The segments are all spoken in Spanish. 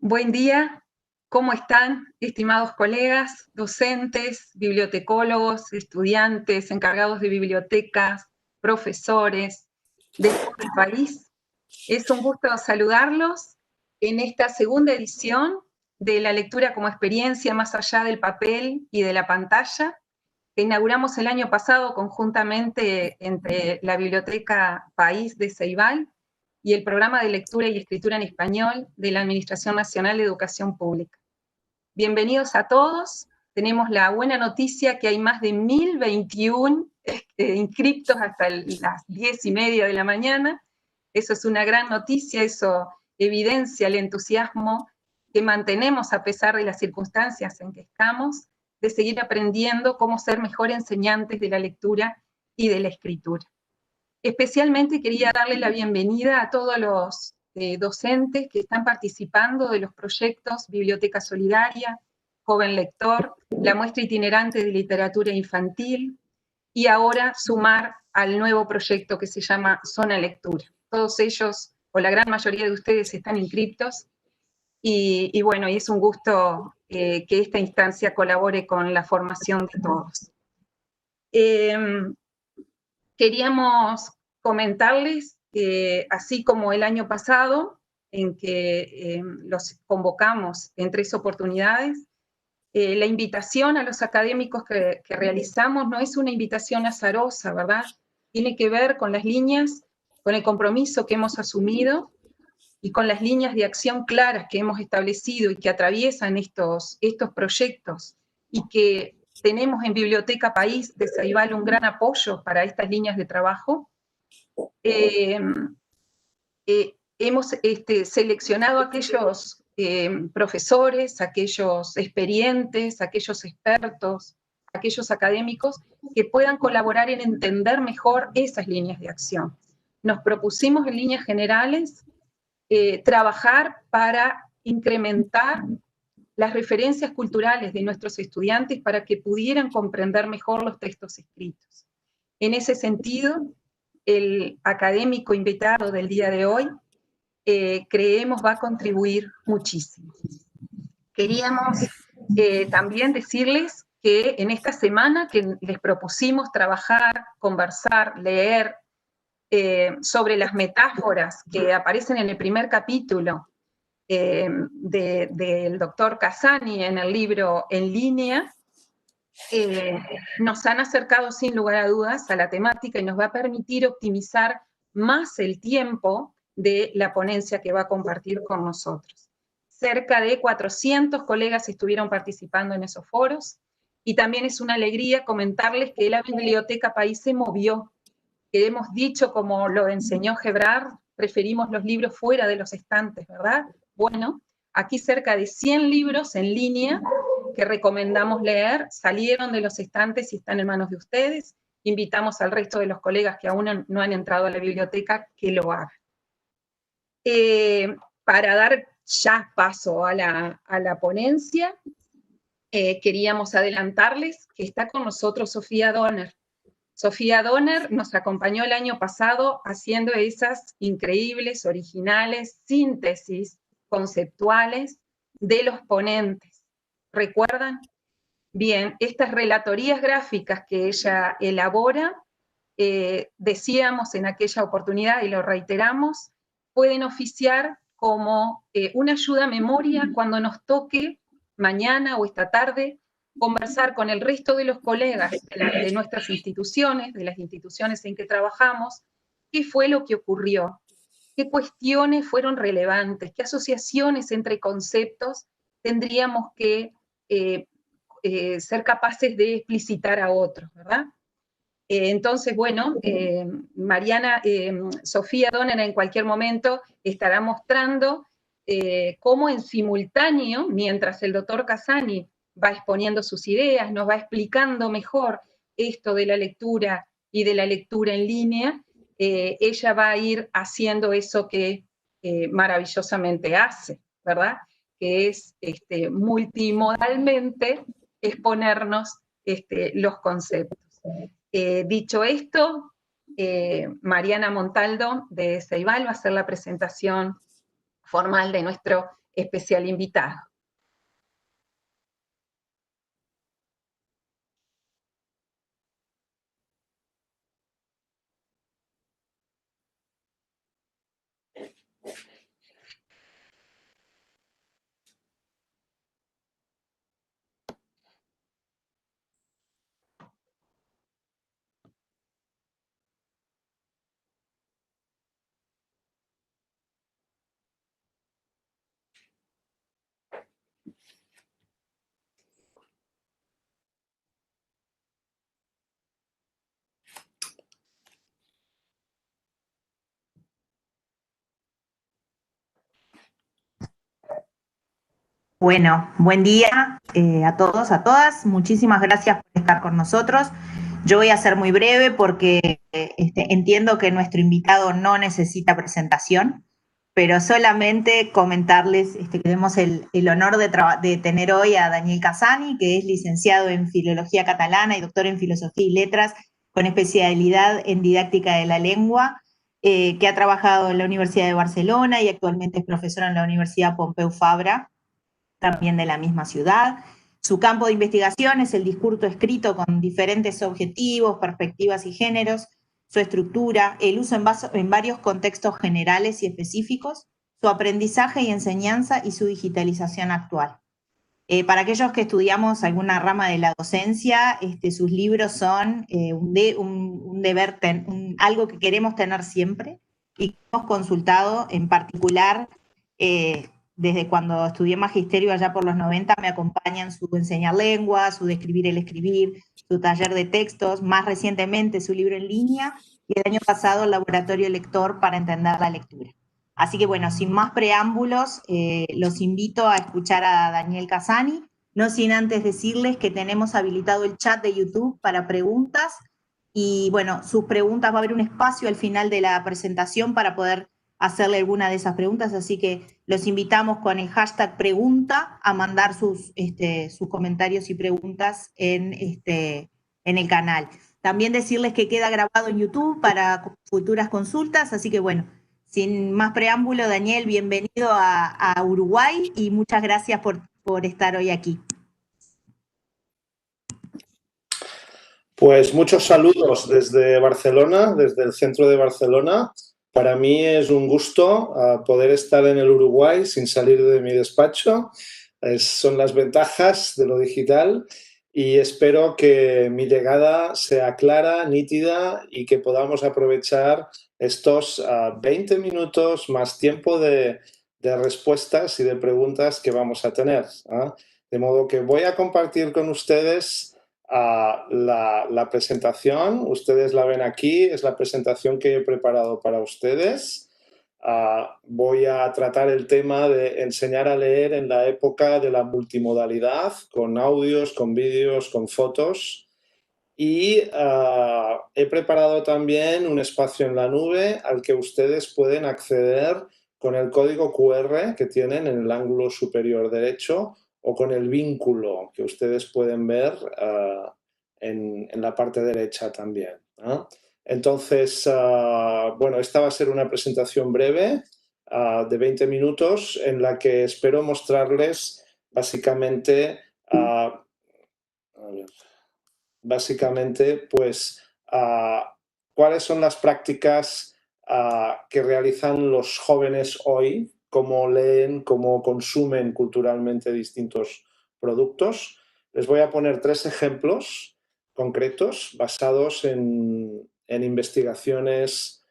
Buen día, ¿cómo están, estimados colegas, docentes, bibliotecólogos, estudiantes, encargados de bibliotecas, profesores de todo el país? Es un gusto saludarlos en esta segunda edición de la lectura como experiencia más allá del papel y de la pantalla, que inauguramos el año pasado conjuntamente entre la Biblioteca País de Ceibal y el Programa de Lectura y Escritura en Español de la Administración Nacional de Educación Pública. Bienvenidos a todos. Tenemos la buena noticia que hay más de 1021 inscriptos hasta las 10:30 de la mañana. Eso es una gran noticia, eso evidencia el entusiasmo que mantenemos a pesar de las circunstancias en que estamos, de seguir aprendiendo cómo ser mejor enseñantes de la lectura y de la escritura. Especialmente quería darle la bienvenida a todos los docentes que están participando de los proyectos Biblioteca Solidaria, Joven Lector, la muestra itinerante de literatura infantil, y ahora sumar al nuevo proyecto que se llama Zona Lectura. Todos ellos, o la gran mayoría de ustedes, están inscriptos, y bueno, y es un gusto que esta instancia colabore con la formación de todos. Queríamos comentarles que, así como el año pasado, en que los convocamos en 3 oportunidades, la invitación a los académicos que realizamos no es una invitación azarosa, ¿verdad? Tiene que ver con las líneas, con el compromiso que hemos asumido y con las líneas de acción claras que hemos establecido y que atraviesan estos proyectos, y que tenemos en Biblioteca País de Ceibal un gran apoyo para estas líneas de trabajo. Hemos seleccionado a aquellos profesores, aquellos experientes, aquellos expertos, aquellos académicos que puedan colaborar en entender mejor esas líneas de acción. Nos propusimos en líneas generales trabajar para incrementar las referencias culturales de nuestros estudiantes para que pudieran comprender mejor los textos escritos. En ese sentido, el académico invitado del día de hoy creemos va a contribuir muchísimo. Queríamos también decirles que en esta semana que les propusimos trabajar, conversar, leer sobre las metáforas que aparecen en el primer capítulo del doctor Casani en el libro En Línea, nos han acercado sin lugar a dudas a la temática y nos va a permitir optimizar más el tiempo de la ponencia que va a compartir con nosotros. Cerca de 400 colegas estuvieron participando en esos foros, y también es una alegría comentarles que la Biblioteca País se movió, que hemos dicho, como lo enseñó Gebrard, preferimos los libros fuera de los estantes, ¿verdad? Bueno, aquí cerca de 100 libros en línea que recomendamos leer salieron de los estantes y están en manos de ustedes. Invitamos al resto de los colegas que aún no han entrado a la biblioteca que lo hagan. Para dar ya paso a la ponencia, queríamos adelantarles que está con nosotros Sofía Donner. Sofía Donner nos acompañó el año pasado haciendo esas increíbles, originales síntesis conceptuales de los ponentes. ¿Recuerdan? Bien, estas relatorías gráficas que ella elabora, decíamos en aquella oportunidad y lo reiteramos, pueden oficiar como una ayuda a memoria cuando nos toque mañana o esta tarde conversar con el resto de los colegas de nuestras instituciones, de las instituciones en que trabajamos, qué fue lo que ocurrió, qué cuestiones fueron relevantes, qué asociaciones entre conceptos tendríamos que ser capaces de explicitar a otros, ¿verdad? Entonces, bueno, Sofía Donner en cualquier momento estará mostrando cómo en simultáneo, mientras el doctor Casani va exponiendo sus ideas, nos va explicando mejor esto de la lectura y de la lectura en línea, ella va a ir haciendo eso que maravillosamente hace, ¿verdad? Que es multimodalmente exponernos los conceptos. Dicho esto, Mariana Montaldo de Ceibal va a hacer la presentación formal de nuestro especial invitado. Bueno, buen día a todos, a todas. Muchísimas gracias por estar con nosotros. Yo voy a ser muy breve porque entiendo que nuestro invitado no necesita presentación, pero solamente comentarles que tenemos el honor de tener hoy a Daniel Casani, que es licenciado en Filología Catalana y doctor en Filosofía y Letras, con especialidad en Didáctica de la Lengua, que ha trabajado en la Universidad de Barcelona y actualmente es profesor en la Universidad Pompeu Fabra, también de la misma ciudad. Su campo de investigación es el discurso escrito con diferentes objetivos, perspectivas y géneros, su estructura, el uso en varios contextos generales y específicos, su aprendizaje y enseñanza y su digitalización actual. Para aquellos que estudiamos alguna rama de la docencia, sus libros son un deber, algo que queremos tener siempre y que hemos consultado en particular desde cuando estudié magisterio allá por los 90, me acompañan su enseñar lengua, su describir el escribir, su taller de textos, más recientemente su libro en línea y el año pasado el laboratorio lector para entender la lectura. Así que bueno, sin más preámbulos, los invito a escuchar a Daniel Casani, no sin antes decirles que tenemos habilitado el chat de YouTube para preguntas y bueno, sus preguntas, va a haber un espacio al final de la presentación para poder hacerle alguna de esas preguntas, así que los invitamos con el hashtag pregunta a mandar sus comentarios y preguntas en el canal. También decirles que queda grabado en YouTube para futuras consultas, así que bueno, sin más preámbulo, Daniel, bienvenido a Uruguay y muchas gracias por estar hoy aquí. Pues muchos saludos desde Barcelona, desde el centro de Barcelona. Para mí es un gusto poder estar en el Uruguay sin salir de mi despacho. Son las ventajas de lo digital y espero que mi llegada sea clara, nítida y que podamos aprovechar estos 20 minutos más tiempo de respuestas y de preguntas que vamos a tener. De modo que voy a compartir con ustedes la presentación. Ustedes la ven aquí, es la presentación que he preparado para ustedes. Voy a tratar el tema de enseñar a leer en la época de la multimodalidad, con audios, con vídeos, con fotos. Y he preparado también un espacio en la nube al que ustedes pueden acceder con el código QR que tienen en el ángulo superior derecho o con el vínculo que ustedes pueden ver en la parte derecha también. Entonces, bueno, esta va a ser una presentación breve de 20 minutos en la que espero mostrarles básicamente pues, cuáles son las prácticas que realizan los jóvenes hoy, cómo leen, cómo consumen culturalmente distintos productos. Les voy a poner 3 ejemplos concretos basados en investigaciones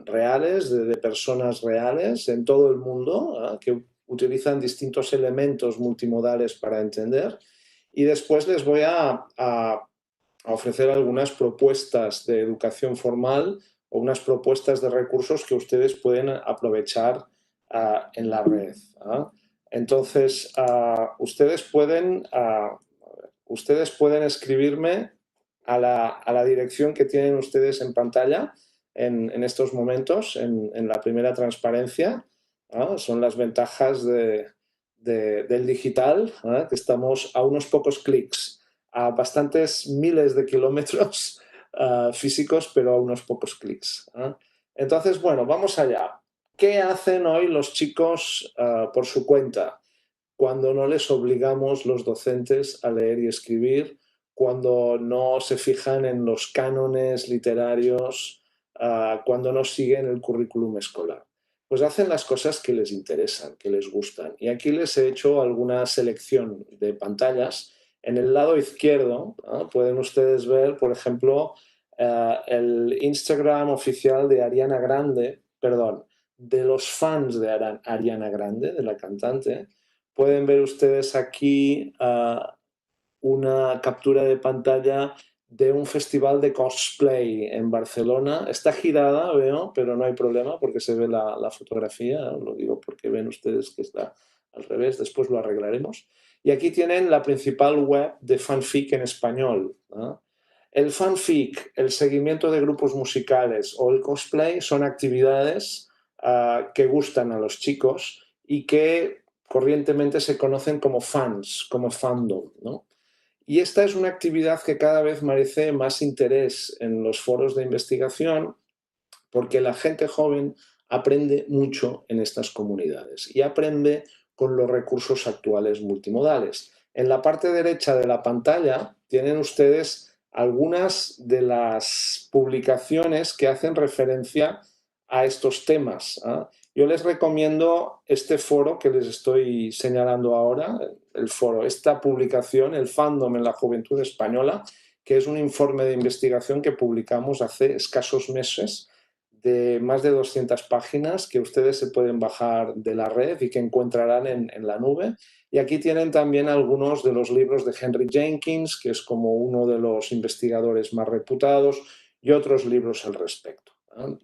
reales, de personas reales en todo el mundo, que utilizan distintos elementos multimodales para entender. Y después les voy a ofrecer algunas propuestas de educación formal o unas propuestas de recursos que ustedes pueden aprovechar en la red. Entonces, ustedes pueden escribirme a la dirección que tienen ustedes en pantalla en estos momentos, en la primera transparencia. Son las ventajas del digital, que estamos a unos pocos clics, a bastantes miles de kilómetros físicos, pero a unos pocos clics. Entonces, bueno, vamos allá. ¿Qué hacen hoy los chicos por su cuenta cuando no les obligamos los docentes a leer y escribir, cuando no se fijan en los cánones literarios, cuando no siguen el currículum escolar? Pues hacen las cosas que les interesan, que les gustan. Y aquí les he hecho alguna selección de pantallas. En el lado izquierdo, pueden ustedes ver, por ejemplo, el Instagram oficial de Ariana Grande, perdón, de los fans de Ariana Grande, de la cantante. Pueden ver ustedes aquí una captura de pantalla de un festival de cosplay en Barcelona. Está girada, veo, pero no hay problema porque se ve la fotografía. Lo digo porque ven ustedes que está al revés, después lo arreglaremos. Y aquí tienen la principal web de fanfic en español. El fanfic, el seguimiento de grupos musicales o el cosplay son actividades que gustan a los chicos y que corrientemente se conocen como fans, como fandom, ¿no? Y esta es una actividad que cada vez merece más interés en los foros de investigación porque la gente joven aprende mucho en estas comunidades y aprende con los recursos actuales multimodales. En la parte derecha de la pantalla tienen ustedes algunas de las publicaciones que hacen referencia a estos temas. Yo les recomiendo este foro que les estoy señalando ahora, el foro, esta publicación, el fandom en la juventud española, que es un informe de investigación que publicamos hace escasos meses, de más de 200 páginas que ustedes se pueden bajar de la red y que encontrarán en la nube. Y aquí tienen también algunos de los libros de Henry Jenkins, que es como uno de los investigadores más reputados, y otros libros al respecto.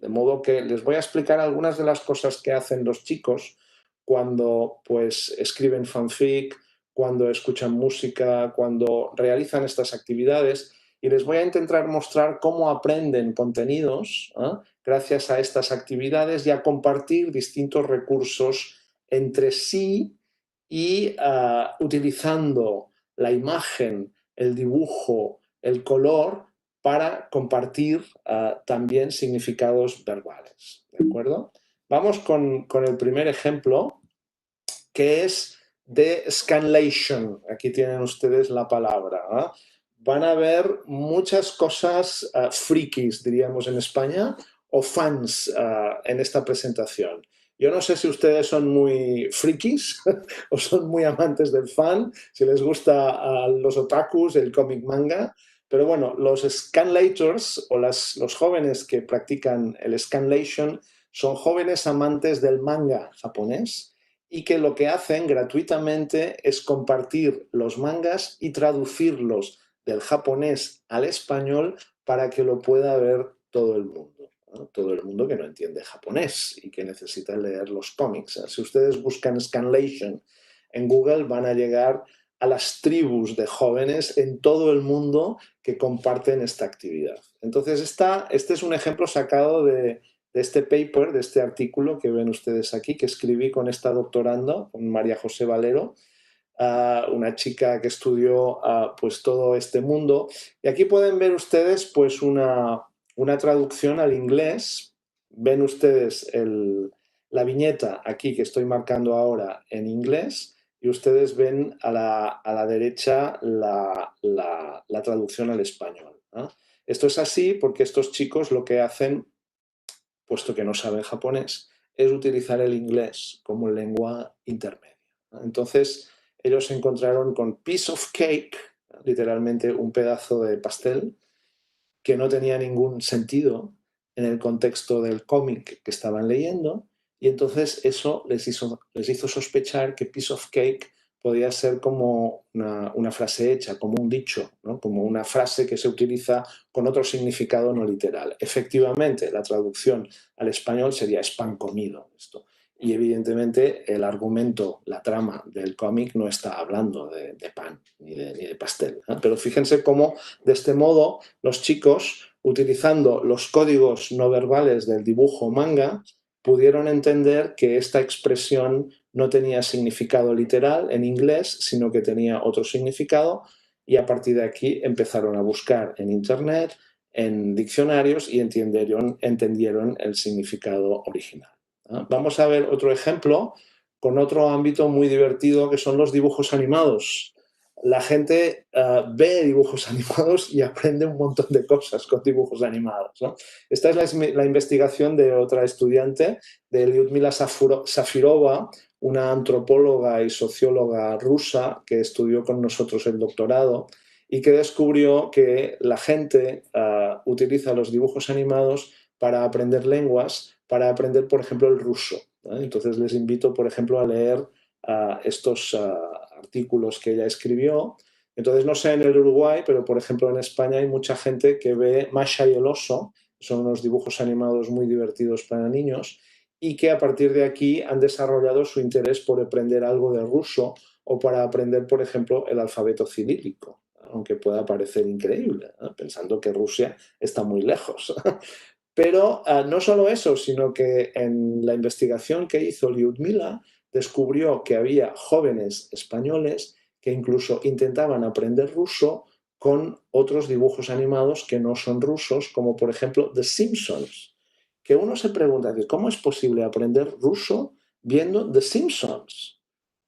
De modo que les voy a explicar algunas de las cosas que hacen los chicos cuando pues escriben fanfic, cuando escuchan música, cuando realizan estas actividades, y les voy a intentar mostrar cómo aprenden contenidos gracias a estas actividades y a compartir distintos recursos entre sí y utilizando la imagen, el dibujo, el color para compartir también significados verbales. ¿De acuerdo? Vamos con el primer ejemplo, que es de scanlation. Aquí tienen ustedes la palabra. Van a ver muchas cosas frikis, diríamos en España, o fans en esta presentación. Yo no sé si ustedes son muy frikis o son muy amantes del fan, si les gusta a los otakus, el cómic manga, pero bueno, los scanlators o los jóvenes que practican el scanlation son jóvenes amantes del manga japonés y que lo que hacen gratuitamente es compartir los mangas y traducirlos del japonés al español para que lo pueda ver todo el mundo, ¿no? Todo el mundo que no entiende japonés y que necesita leer los cómics. Si ustedes buscan scanlation en Google van a llegar a las tribus de jóvenes en todo el mundo que comparten esta actividad. Entonces, este es un ejemplo sacado de este paper, de este artículo que ven ustedes aquí, que escribí con esta doctoranda, con María José Valero, una chica que estudió pues todo este mundo. Y aquí pueden ver ustedes pues una traducción al inglés. Ven ustedes la viñeta aquí que estoy marcando ahora en inglés y ustedes ven a la derecha la traducción al español. Esto es así porque estos chicos lo que hacen, puesto que no saben japonés, es utilizar el inglés como lengua intermedia. Entonces, ellos se encontraron con piece of cake, literalmente un pedazo de pastel, que no tenía ningún sentido en el contexto del cómic que estaban leyendo, y entonces eso les hizo sospechar que piece of cake podía ser como una frase hecha, como un dicho, ¿no? Como una frase que se utiliza con otro significado no literal. Efectivamente, la traducción al español sería pan comido. Esto. Y evidentemente el argumento, la trama del cómic no está hablando de pan ni de pastel. Pero fíjense cómo de este modo los chicos, utilizando los códigos no verbales del dibujo manga, pudieron entender que esta expresión no tenía significado literal en inglés, sino que tenía otro significado, y a partir de aquí empezaron a buscar en Internet, en diccionarios, y entendieron el significado original. Vamos a ver otro ejemplo con otro ámbito muy divertido que son los dibujos animados. La gente ve dibujos animados y aprende un montón de cosas con dibujos animados, ¿no? Esta es la investigación de otra estudiante, de Lyudmila Safirova, una antropóloga y socióloga rusa que estudió con nosotros el doctorado y que descubrió que la gente utiliza los dibujos animados para aprender lenguas, para aprender, por ejemplo, el ruso, ¿eh? Entonces les invito, por ejemplo, a leer estos artículos que ella escribió. Entonces, no sé en el Uruguay, pero por ejemplo en España hay mucha gente que ve Masha y el oso, son unos dibujos animados muy divertidos para niños, y que a partir de aquí han desarrollado su interés por aprender algo de ruso o para aprender, por ejemplo, el alfabeto cirílico, aunque pueda parecer increíble, ¿no? Pensando que Rusia está muy lejos. Pero no solo eso, sino que en la investigación que hizo Lyudmila descubrió que había jóvenes españoles que incluso intentaban aprender ruso con otros dibujos animados que no son rusos, como por ejemplo The Simpsons, que uno se pregunta, ¿cómo es posible aprender ruso viendo The Simpsons?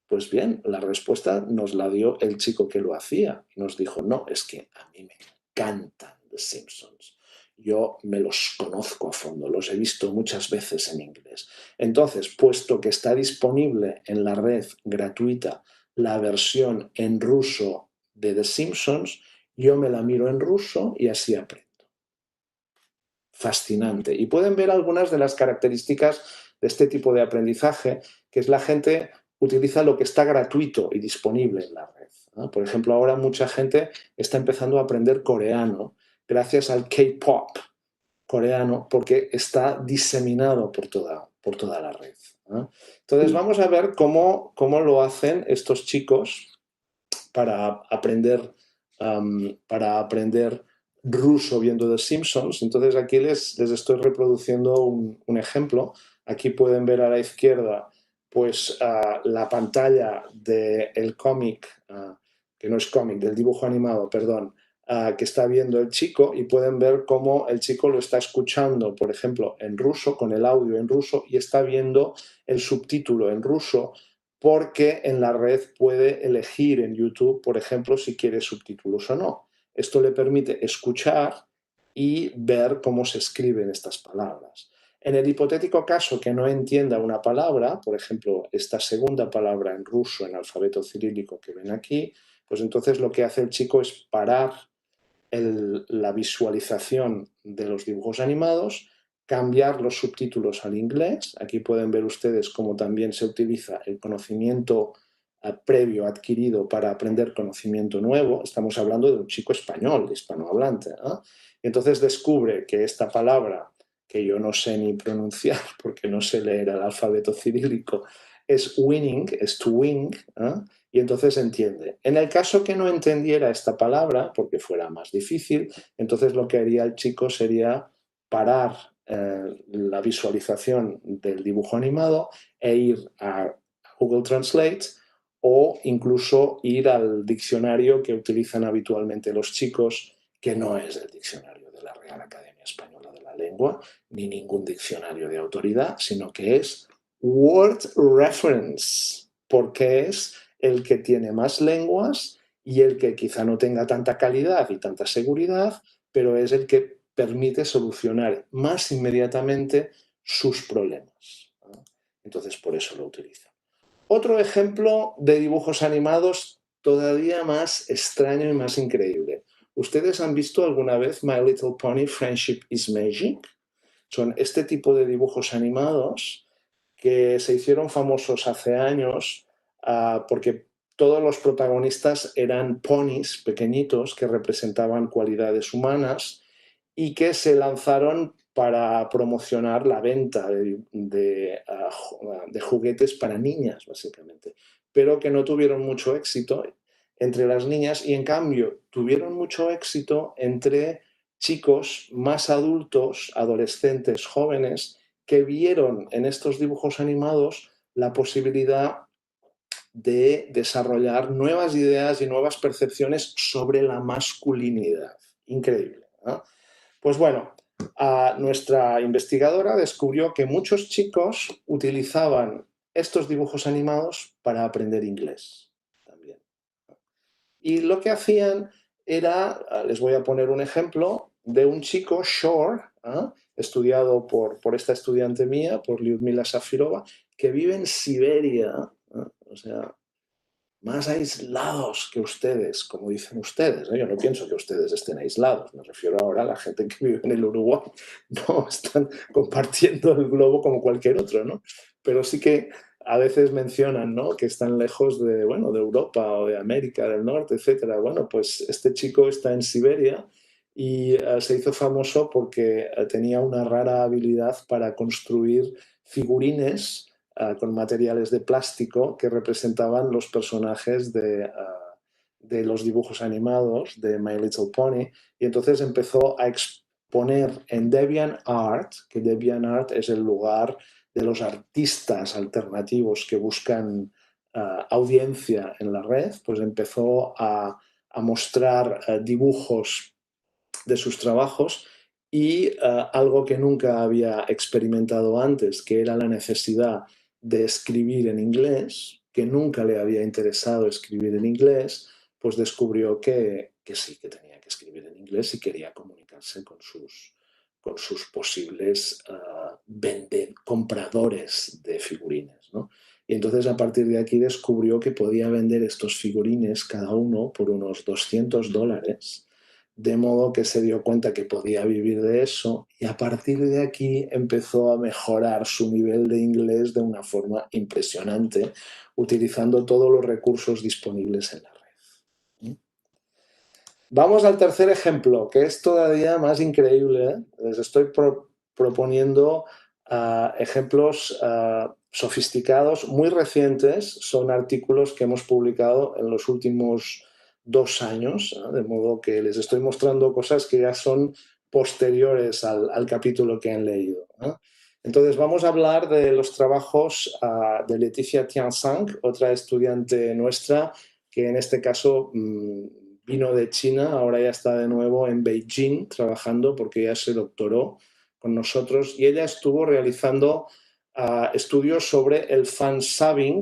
Pues bien, la respuesta nos la dio el chico que lo hacía. Nos dijo, no, es que a mí me encantan The Simpsons. Yo me los conozco a fondo, los he visto muchas veces en inglés. Entonces, puesto que está disponible en la red gratuita la versión en ruso de The Simpsons, yo me la miro en ruso y así aprendo. Fascinante. Y pueden ver algunas de las características de este tipo de aprendizaje, que es la gente utiliza lo que está gratuito y disponible en la red, ¿no? Por ejemplo, ahora mucha gente está empezando a aprender coreano gracias al K-pop coreano porque está diseminado por toda la red, ¿no? Entonces vamos a ver cómo lo hacen estos chicos para aprender ruso viendo The Simpsons. Entonces aquí les estoy reproduciendo un ejemplo. Aquí pueden ver a la izquierda pues la pantalla del cómic, que no es cómic, del dibujo animado, perdón, que está viendo el chico, y pueden ver cómo el chico lo está escuchando, por ejemplo, en ruso, con el audio en ruso, y está viendo el subtítulo en ruso, porque en la red puede elegir en YouTube, por ejemplo, si quiere subtítulos o no. Esto le permite escuchar y ver cómo se escriben estas palabras. En el hipotético caso que no entienda una palabra, por ejemplo, esta segunda palabra en ruso, en alfabeto cirílico que ven aquí, pues entonces lo que hace el chico es parar la visualización de los dibujos animados, cambiar los subtítulos al inglés. Aquí pueden ver ustedes cómo también se utiliza el conocimiento previo adquirido para aprender conocimiento nuevo. Estamos hablando de un chico español, hispanohablante, ¿eh? Entonces descubre que esta palabra, que yo no sé ni pronunciar porque no sé leer el alfabeto cirílico, es winning, es to win, ¿eh? Y entonces entiende. En el caso que no entendiera esta palabra, porque fuera más difícil, entonces lo que haría el chico sería parar la visualización del dibujo animado e ir a Google Translate o incluso ir al diccionario que utilizan habitualmente los chicos, que no es el diccionario de la Real Academia Española de la Lengua, ni ningún diccionario de autoridad, sino que es Word Reference, porque es el que tiene más lenguas y el que quizá no tenga tanta calidad y tanta seguridad, pero es el que permite solucionar más inmediatamente sus problemas, ¿no? Entonces, por eso lo utilizo. Otro ejemplo de dibujos animados todavía más extraño y más increíble. ¿Ustedes han visto alguna vez My Little Pony Friendship is Magic? Son este tipo de dibujos animados que se hicieron famosos hace años porque todos los protagonistas eran ponis pequeñitos que representaban cualidades humanas y que se lanzaron para promocionar la venta de juguetes para niñas, básicamente, pero que no tuvieron mucho éxito entre las niñas y en cambio tuvieron mucho éxito entre chicos más adultos, adolescentes, jóvenes, que vieron en estos dibujos animados la posibilidad de desarrollar nuevas ideas y nuevas percepciones sobre la masculinidad. Increíble, ¿no? Pues bueno, nuestra investigadora descubrió que muchos chicos utilizaban estos dibujos animados para aprender inglés también. Y lo que hacían era, les voy a poner un ejemplo, de un chico, Shore, estudiado por esta estudiante mía, por Lyudmila Safirova, que vive en Siberia, o sea, más aislados que ustedes, como dicen ustedes. Yo no pienso que ustedes estén aislados, me refiero ahora a la gente que vive en el Uruguay. No están compartiendo el globo como cualquier otro, ¿no? Pero sí que a veces mencionan, ¿no?, que están lejos de, bueno, de Europa o de América del Norte, etc. Bueno, pues este chico está en Siberia y se hizo famoso porque tenía una rara habilidad para construir figurines con materiales de plástico que representaban los personajes de los dibujos animados de My Little Pony, y entonces empezó a exponer en DeviantArt, que DeviantArt es el lugar de los artistas alternativos que buscan audiencia en la red, pues empezó a mostrar dibujos de sus trabajos y algo que nunca había experimentado antes, que era la necesidad de escribir en inglés, que nunca le había interesado escribir en inglés, pues descubrió que sí, que tenía que escribir en inglés y quería comunicarse con sus posibles compradores de figurines, ¿no? Y entonces a partir de aquí descubrió que podía vender estos figurines cada uno por unos $200, de modo que se dio cuenta que podía vivir de eso, y a partir de aquí empezó a mejorar su nivel de inglés de una forma impresionante, utilizando todos los recursos disponibles en la red. Vamos al tercer ejemplo, que es todavía más increíble. Les estoy proponiendo ejemplos sofisticados, muy recientes. Son artículos que hemos publicado en los últimos 2 años, de modo que les estoy mostrando cosas que ya son posteriores al capítulo que han leído. Entonces vamos a hablar de los trabajos de Leticia Tiansang, otra estudiante nuestra, que en este caso vino de China, ahora ya está de nuevo en Beijing trabajando porque ya se doctoró con nosotros, y ella estuvo realizando estudios sobre el fansubbing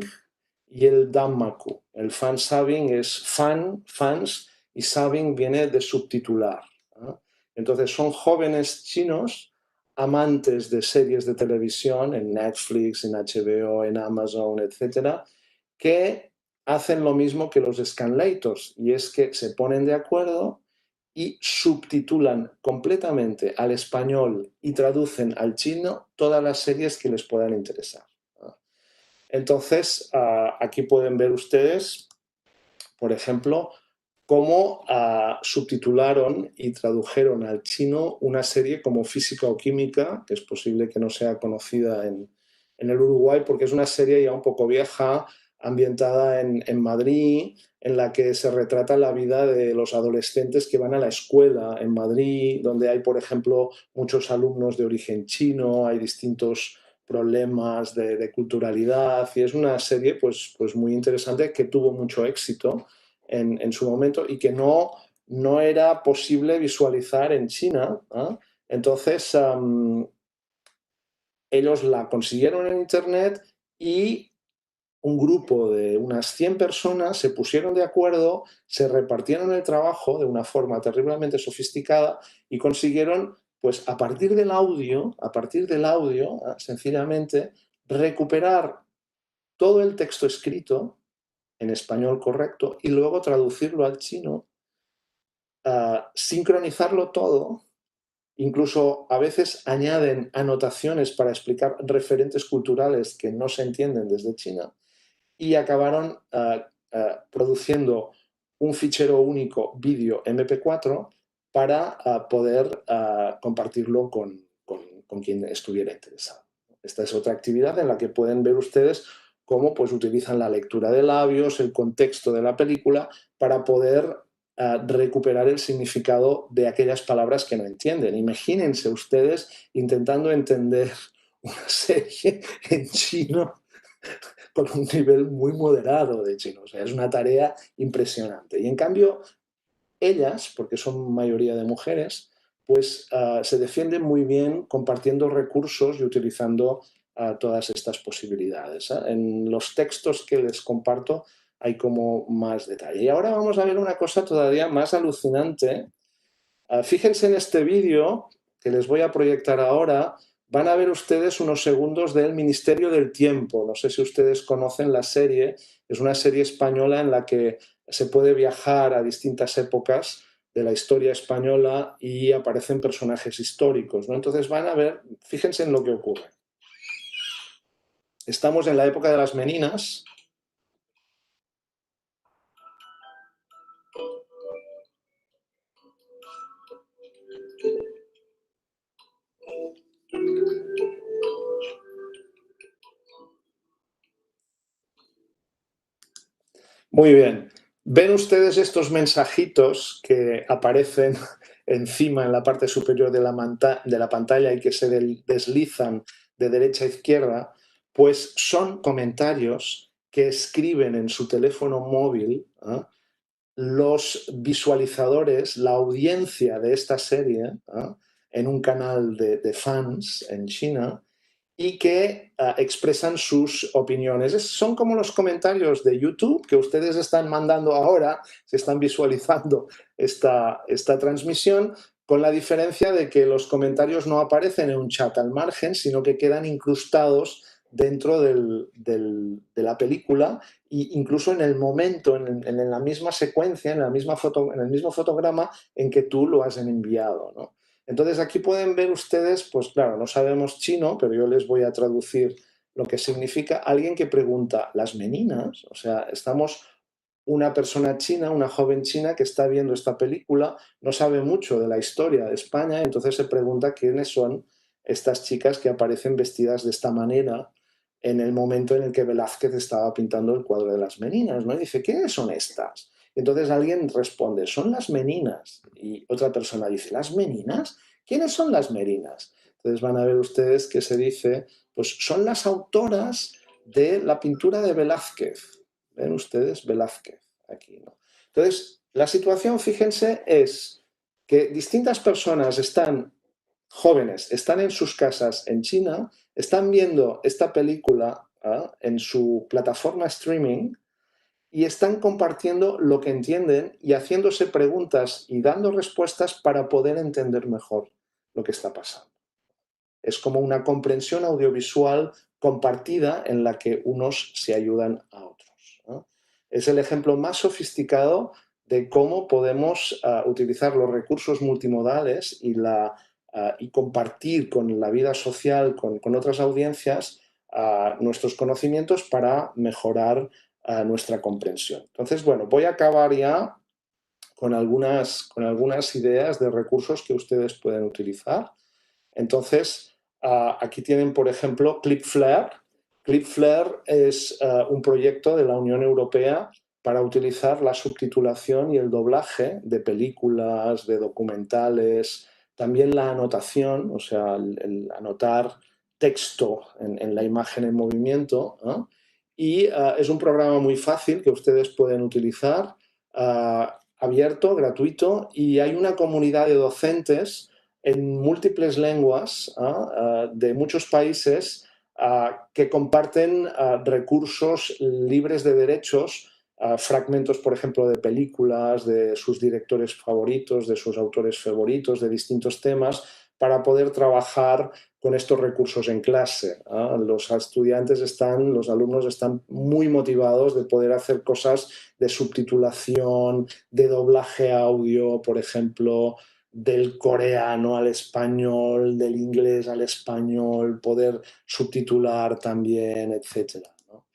y el danmaku. El fansubbing es fans, y subbing viene de subtitular, ¿no? Entonces son jóvenes chinos amantes de series de televisión en Netflix, en HBO, en Amazon, etcétera, que hacen lo mismo que los scanlators, y es que se ponen de acuerdo y subtitulan completamente al español y traducen al chino todas las series que les puedan interesar. Entonces, aquí pueden ver ustedes, por ejemplo, cómo subtitularon y tradujeron al chino una serie como Física o Química, que es posible que no sea conocida en el Uruguay porque es una serie ya un poco vieja, ambientada en Madrid, en la que se retrata la vida de los adolescentes que van a la escuela en Madrid, donde hay, por ejemplo, muchos alumnos de origen chino, hay distintos problemas de culturalidad, y es una serie pues muy interesante que tuvo mucho éxito en su momento y que no era posible visualizar en China, ¿eh? Entonces, ellos la consiguieron en Internet y un grupo de unas 100 personas se pusieron de acuerdo, se repartieron el trabajo de una forma terriblemente sofisticada y consiguieron, pues a partir del audio, sencillamente, recuperar todo el texto escrito en español correcto y luego traducirlo al chino, sincronizarlo todo, incluso a veces añaden anotaciones para explicar referentes culturales que no se entienden desde China, y acabaron produciendo un fichero único vídeo MP4 para poder compartirlo con quien estuviera interesado. Esta es otra actividad en la que pueden ver ustedes cómo pues, utilizan la lectura de labios, el contexto de la película, para poder recuperar el significado de aquellas palabras que no entienden. Imagínense ustedes intentando entender una serie en chino con un nivel muy moderado de chino. O sea, es una tarea impresionante. Y en cambio, ellas, porque son mayoría de mujeres, pues se defienden muy bien compartiendo recursos y utilizando todas estas posibilidades. En los textos que les comparto hay como más detalle. Y ahora vamos a ver una cosa todavía más alucinante. Fíjense en este vídeo que les voy a proyectar ahora. Van a ver ustedes unos segundos del Ministerio del Tiempo. No sé si ustedes conocen la serie. Es una serie española en la que se puede viajar a distintas épocas de la historia española y aparecen personajes históricos, ¿no? Entonces van a ver, fíjense en lo que ocurre. Estamos en la época de las Meninas. Muy bien. ¿Ven ustedes estos mensajitos que aparecen encima en la parte superior de la pantalla y que se deslizan de derecha a izquierda? Pues son comentarios que escriben en su teléfono móvil, ¿eh?, los visualizadores, la audiencia de esta serie, ¿eh?, en un canal de fans en China, y que expresan sus opiniones. Son como los comentarios de YouTube que ustedes están mandando ahora, se están visualizando esta transmisión, con la diferencia de que los comentarios no aparecen en un chat al margen, sino que quedan incrustados dentro de la película e incluso en el momento, en la misma secuencia, en el mismo fotograma en que tú lo has enviado, ¿no? Entonces aquí pueden ver ustedes, pues claro, no sabemos chino, pero yo les voy a traducir lo que significa alguien que pregunta, ¿las meninas? O sea, estamos una persona china, una joven china que está viendo esta película, no sabe mucho de la historia de España, entonces se pregunta quiénes son estas chicas que aparecen vestidas de esta manera en el momento en el que Velázquez estaba pintando el cuadro de las meninas, ¿no? Y dice, ¿quiénes son estas? Entonces alguien responde, son las meninas. Y otra persona dice, ¿las meninas? ¿Quiénes son las meninas? Entonces van a ver ustedes que se dice, pues son las autoras de la pintura de Velázquez. ¿Ven ustedes? Velázquez, aquí, ¿no? Entonces, la situación, fíjense, es que distintas personas jóvenes, están en sus casas en China, están viendo esta película en su plataforma streaming, y están compartiendo lo que entienden y haciéndose preguntas y dando respuestas para poder entender mejor lo que está pasando. Es como una comprensión audiovisual compartida en la que unos se ayudan a otros, ¿no? Es el ejemplo más sofisticado de cómo podemos utilizar los recursos multimodales y compartir con la vida social, con otras audiencias, nuestros conocimientos para mejorar nuestra comprensión. Entonces, bueno, voy a acabar ya con algunas ideas de recursos que ustedes pueden utilizar. Entonces, aquí tienen, por ejemplo, Clipflare. Clipflare es un proyecto de la Unión Europea para utilizar la subtitulación y el doblaje de películas, de documentales, también la anotación, o sea, el anotar texto en la imagen en movimiento, ¿no? Y es un programa muy fácil que ustedes pueden utilizar, abierto, gratuito, y hay una comunidad de docentes en múltiples lenguas de muchos países que comparten recursos libres de derechos, fragmentos, por ejemplo, de películas, de sus directores favoritos, de sus autores favoritos, de distintos temas, para poder trabajar con estos recursos en clase. Los los alumnos están muy motivados de poder hacer cosas de subtitulación, de doblaje audio, por ejemplo, del coreano al español, del inglés al español, poder subtitular también, etcétera, ¿no?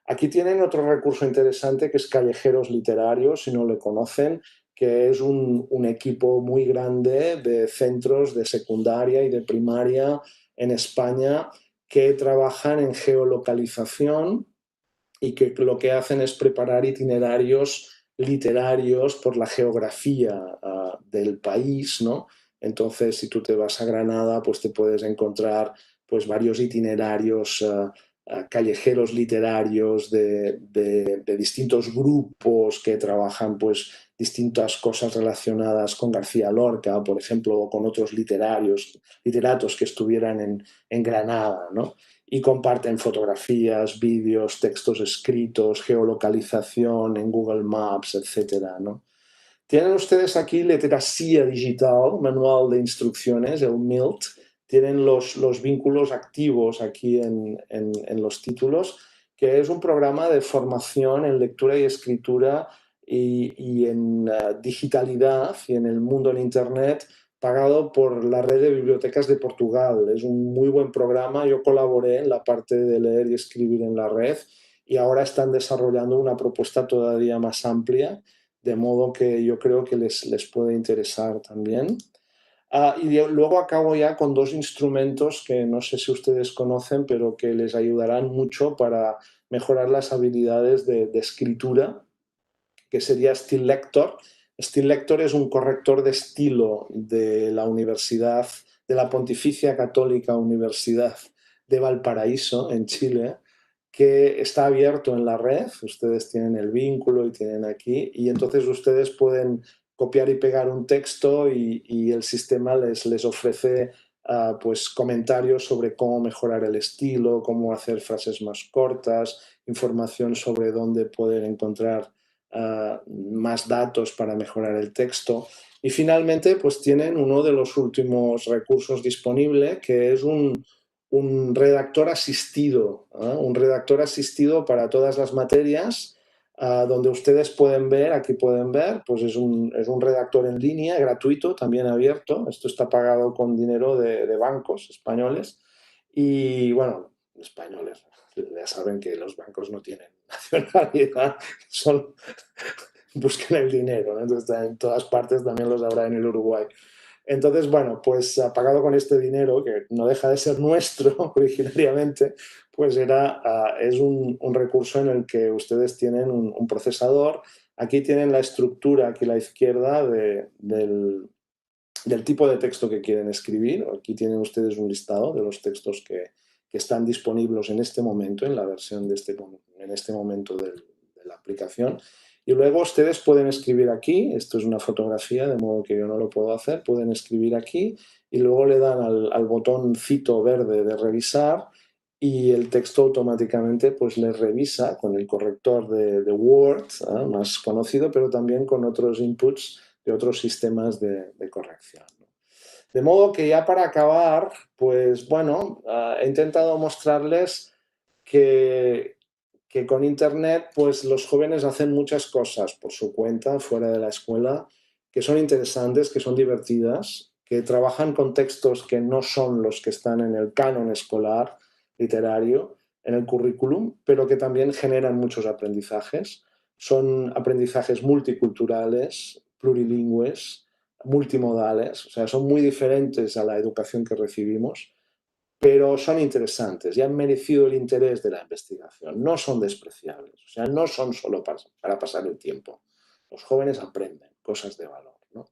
Aquí tienen otro recurso interesante que es Callejeros Literarios, si no lo conocen, que es un equipo muy grande de centros de secundaria y de primaria en España que trabajan en geolocalización y que lo que hacen es preparar itinerarios literarios por la geografía del país, ¿no? Entonces, si tú te vas a Granada, pues te puedes encontrar pues varios itinerarios callejeros literarios de distintos grupos que trabajan pues distintas cosas relacionadas con García Lorca, por ejemplo, o con otros literatos que estuvieran en Granada, ¿no? Y comparten fotografías, vídeos, textos escritos, geolocalización en Google Maps, etcétera, ¿no? Tienen ustedes aquí literacia digital, manual de instrucciones, el MILT. Tienen los vínculos activos aquí en los títulos, que es un programa de formación en lectura y escritura y en digitalidad y en el mundo en Internet, pagado por la red de bibliotecas de Portugal. Es un muy buen programa. Yo colaboré en la parte de leer y escribir en la red y ahora están desarrollando una propuesta todavía más amplia, de modo que yo creo que les puede interesar también. Luego acabo ya con dos instrumentos que no sé si ustedes conocen, pero que les ayudarán mucho para mejorar las habilidades de escritura, que sería Still Lector. Still Lector es un corrector de estilo de la Universidad, de la Pontificia Católica Universidad de Valparaíso, en Chile, que está abierto en la red. Ustedes tienen el vínculo y tienen aquí, y entonces ustedes pueden copiar y pegar un texto y el sistema les ofrece pues comentarios sobre cómo mejorar el estilo, cómo hacer frases más cortas, información sobre dónde poder encontrar más datos para mejorar el texto. Y finalmente, pues tienen uno de los últimos recursos disponibles, que es un redactor asistido, un redactor asistido para todas las materias, donde ustedes pueden ver, aquí pueden ver, pues es un redactor en línea, gratuito, también abierto. Esto está pagado con dinero de bancos españoles. Y bueno, españoles, ya saben que los bancos no tienen nacionalidad, son, buscan el dinero, ¿no? Entonces en todas partes, también los habrá en el Uruguay. Entonces, bueno, pues pagado con este dinero, que no deja de ser nuestro originariamente, pues es un recurso en el que ustedes tienen un procesador. Aquí tienen la estructura, aquí a la izquierda, del tipo de texto que quieren escribir. Aquí tienen ustedes un listado de los textos que están disponibles en este momento, en la versión en este momento de la aplicación. Y luego ustedes pueden escribir aquí, esto es una fotografía, de modo que yo no lo puedo hacer, pueden escribir aquí y luego le dan al botoncito verde de revisar y el texto automáticamente pues les revisa con el corrector de Word, más conocido, pero también con otros inputs de otros sistemas de corrección. De modo que ya para acabar, pues bueno, he intentado mostrarles que con Internet pues los jóvenes hacen muchas cosas por su cuenta, fuera de la escuela, que son interesantes, que son divertidas, que trabajan con textos que no son los que están en el canon escolar literario, en el currículum, pero que también generan muchos aprendizajes. Son aprendizajes multiculturales, plurilingües, multimodales, o sea, son muy diferentes a la educación que recibimos, pero son interesantes y han merecido el interés de la investigación. No son despreciables, o sea, no son solo para pasar el tiempo. Los jóvenes aprenden cosas de valor, ¿no?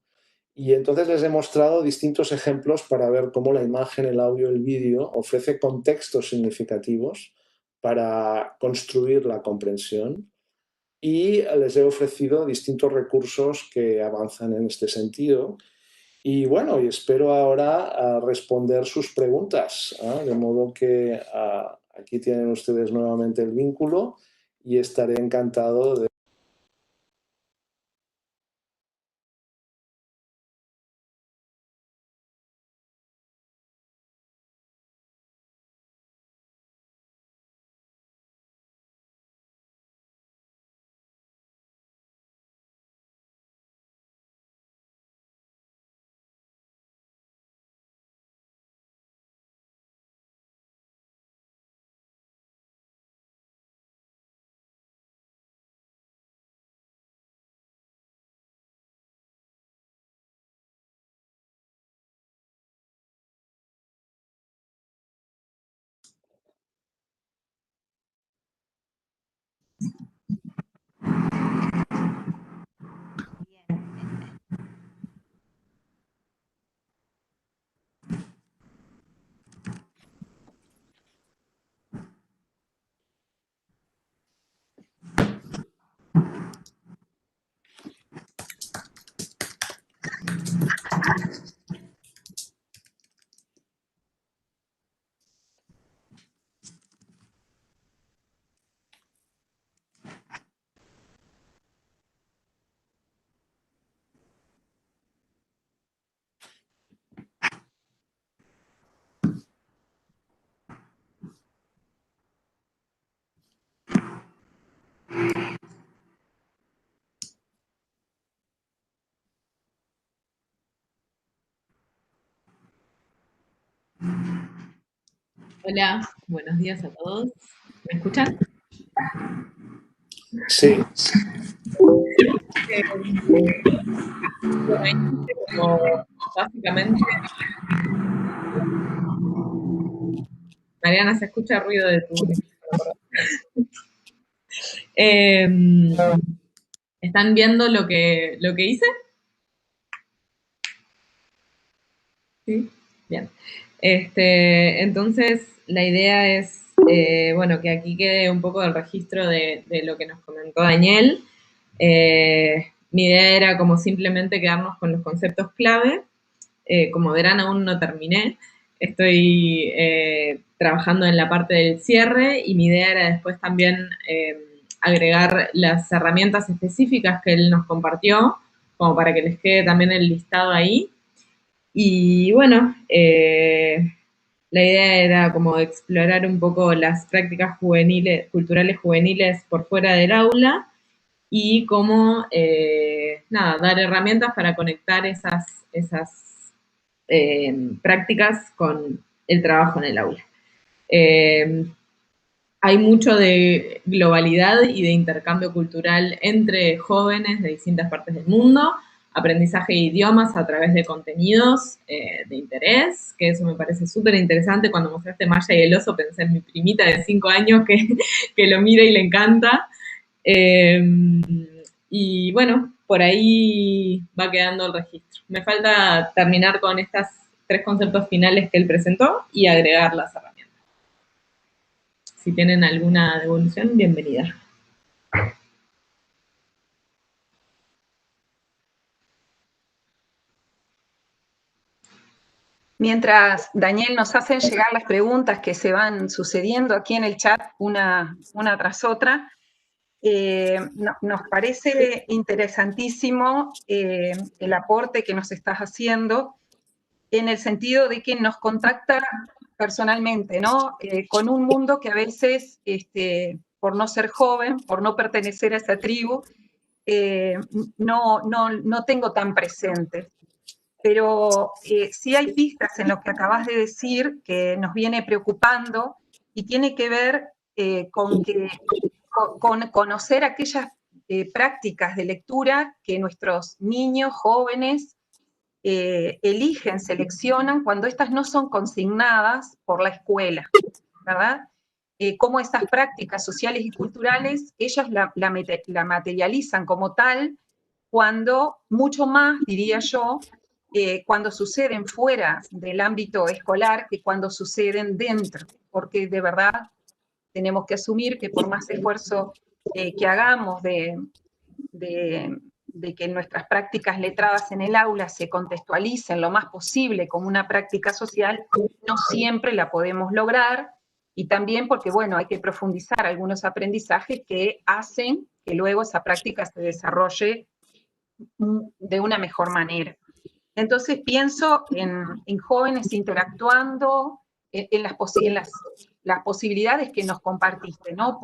Y entonces les he mostrado distintos ejemplos para ver cómo la imagen, el audio, el vídeo ofrece contextos significativos para construir la comprensión, y les he ofrecido distintos recursos que avanzan en este sentido. Y bueno, y espero ahora responder sus preguntas, de modo que aquí tienen ustedes nuevamente el vínculo y estaré encantado de Hola, buenos días a todos. ¿Me escuchan? Sí. Como básicamente, Mariana, se escucha ruido de tu micrófono. ¿Están viendo lo que hice? Sí, bien. Entonces, la idea es, bueno, que aquí quede un poco el registro de lo que nos comentó Daniel. Mi idea era como simplemente quedarnos con los conceptos clave. Como verán, aún no terminé. Estoy trabajando en la parte del cierre y mi idea era después también agregar las herramientas específicas que él nos compartió, como para que les quede también el listado ahí. Y bueno, la idea era como explorar un poco las prácticas juveniles, culturales juveniles por fuera del aula y cómo, nada, dar herramientas para conectar esas prácticas con el trabajo en el aula. Hay mucho de globalidad y de intercambio cultural entre jóvenes de distintas partes del mundo, aprendizaje de idiomas a través de contenidos de interés, que eso me parece súper interesante. Cuando mostraste Maya y el oso pensé en mi primita de 5 años que lo mira y le encanta. Y bueno, por ahí va quedando el registro. Me falta terminar con estos 3 conceptos finales que él presentó y agregar las herramientas. Si tienen alguna devolución, bienvenida. Mientras Daniel nos hace llegar las preguntas que se van sucediendo aquí en el chat una tras otra, nos parece interesantísimo el aporte que nos estás haciendo en el sentido de que nos contacta personalmente, ¿no? Con un mundo que a veces, por no ser joven, por no pertenecer a esa tribu, no tengo tan presente. Pero sí hay pistas en lo que acabas de decir que nos viene preocupando y tiene que ver con conocer aquellas prácticas de lectura que nuestros niños, jóvenes, eligen, seleccionan cuando estas no son consignadas por la escuela, ¿verdad? Cómo estas prácticas sociales y culturales, ellas la materializan como tal cuando, mucho más, diría yo, cuando suceden fuera del ámbito escolar que cuando suceden dentro, porque de verdad tenemos que asumir que por más esfuerzo que hagamos de que nuestras prácticas letradas en el aula se contextualicen lo más posible como una práctica social, no siempre la podemos lograr, y también porque, bueno, hay que profundizar algunos aprendizajes que hacen que luego esa práctica se desarrolle de una mejor manera. Entonces pienso en jóvenes interactuando, en las posibilidades que nos compartiste, ¿no?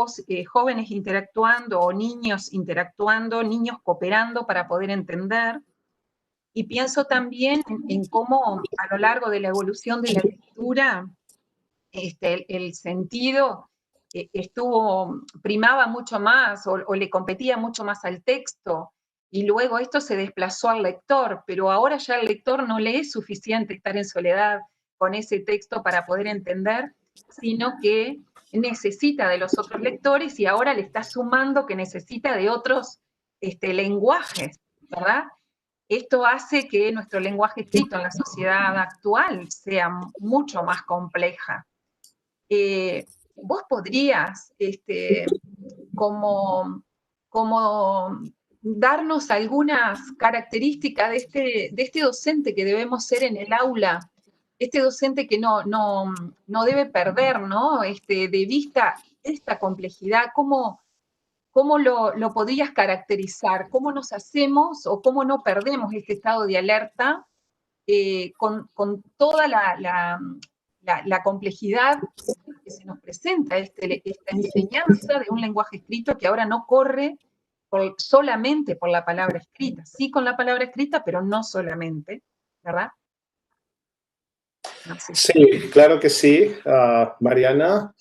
Jóvenes interactuando o niños interactuando, niños cooperando para poder entender. Y pienso también en cómo a lo largo de la evolución de la lectura, el sentido primaba mucho más o le competía mucho más al texto, y luego esto se desplazó al lector, pero ahora ya el lector no le es suficiente estar en soledad con ese texto para poder entender, sino que necesita de los otros lectores y ahora le está sumando que necesita de otros lenguajes, ¿verdad? Esto hace que nuestro lenguaje escrito en la sociedad actual sea mucho más compleja. Vos podrías como darnos algunas características de este docente que debemos ser en el aula, este docente que no debe perder, ¿no? De vista esta complejidad, ¿cómo lo podrías caracterizar? ¿Cómo nos hacemos o cómo no perdemos este estado de alerta con toda la complejidad que se nos presenta, esta enseñanza de un lenguaje escrito que ahora no corre solamente por la palabra escrita, sí con la palabra escrita, pero no solamente, ¿verdad? No sé. Sí, claro que sí, Mariana.